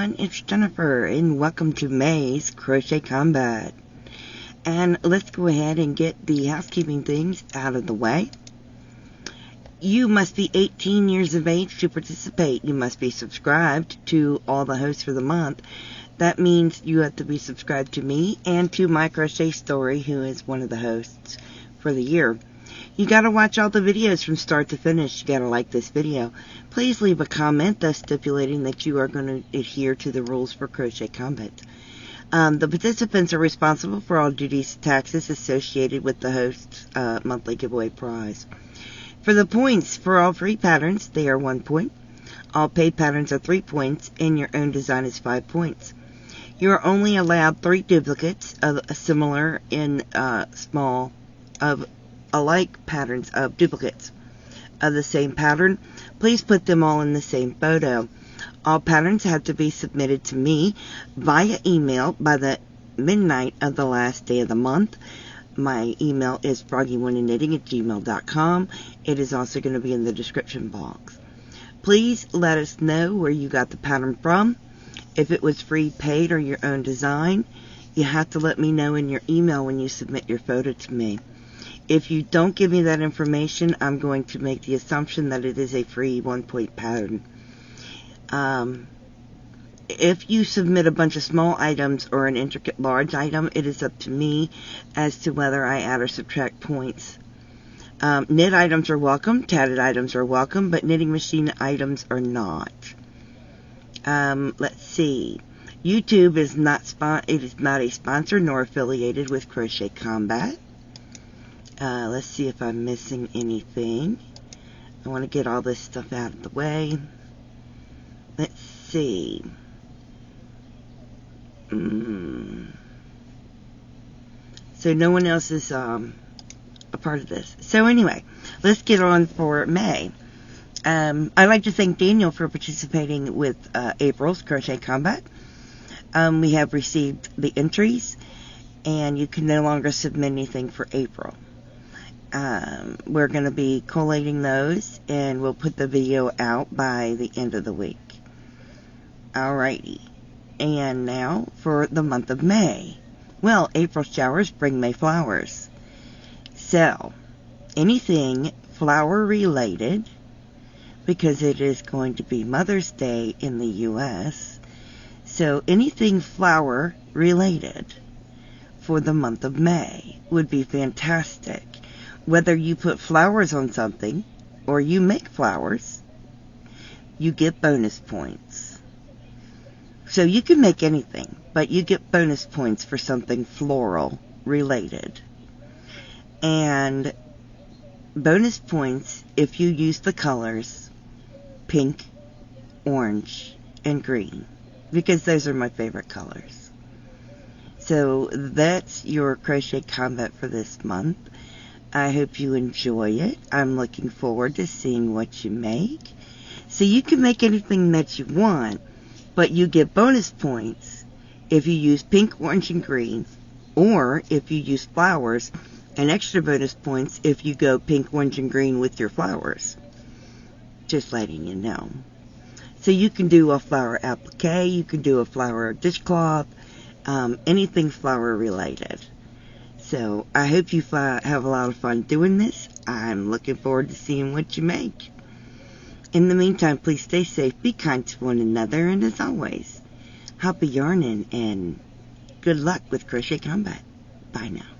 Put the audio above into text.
everyone, it's Jennifer and welcome to May's Crochet Combat. And let's go ahead and get the housekeeping things out of the way. You must be 18 years of age to participate. You must be subscribed to all the hosts for the month. That means you have to be subscribed to me and to My Crochet Story, who is one of the hosts for the year. You gotta watch all the videos from start to finish. You gotta like this video. Please leave a comment thus stipulating that you are going to adhere to the rules for Crochet Combat. The participants are responsible for all duties and taxes associated with the host's monthly giveaway prize. For the points, for all free patterns, they are 1 point. All paid patterns are 3 points, and your own design is 5 points. You are only allowed 3 duplicates of a similar in small of alike patterns of duplicates of the same pattern. Please put them all in the same photo. All patterns have to be submitted to me via email by the midnight of the last day of the month. My email is froggywentaknitting@gmail.com. It is also going to be in the description box. Please let us know where you got the pattern from. If it was free, paid, or your own design, you have to let me know in your email when you submit your photo to me. If you don't give me that information, I'm going to make the assumption that it is a free 1-point pattern. If you submit a bunch of small items or an intricate large item, it is up to me as to whether I add or subtract points. Knit items are welcome, tatted items are welcome, but knitting machine items are not. Let's see. YouTube is not a sponsor nor affiliated with Crochet Combat. Let's see if I'm missing anything. I want to get all this stuff out of the way. Let's see. So no one else is a part of this. So anyway, let's get on for May. I'd like to thank Daniel for participating with April's Crochet Combat. We have received the entries, and you can no longer submit anything for April. We're going to be collating those, and we'll put the video out by the end of the week. Alrighty. And now for the month of May. Well, April showers bring May flowers. So, anything flower related, because it is going to be Mother's Day in the U.S., so anything flower related for the month of May would be fantastic. Whether you put flowers on something or you make flowers, you get bonus points. So you can make anything, but you get bonus points for something floral related. And bonus points if you use the colors pink, orange, and green, because those are my favorite colors. So that's your Crochet Combat for this month. I hope you enjoy it. I'm looking forward to seeing what you make. So you can make anything that you want, but you get bonus points if you use pink, orange, and green, or if you use flowers, and extra bonus points if you go pink, orange, and green with your flowers. Just letting you know. So you can do a flower applique, you can do a flower dishcloth, anything flower related. So I hope you have a lot of fun doing this. I'm looking forward to seeing what you make. In the meantime, please stay safe, be kind to one another, and as always, happy yarning and good luck with Crochet Combat. Bye now.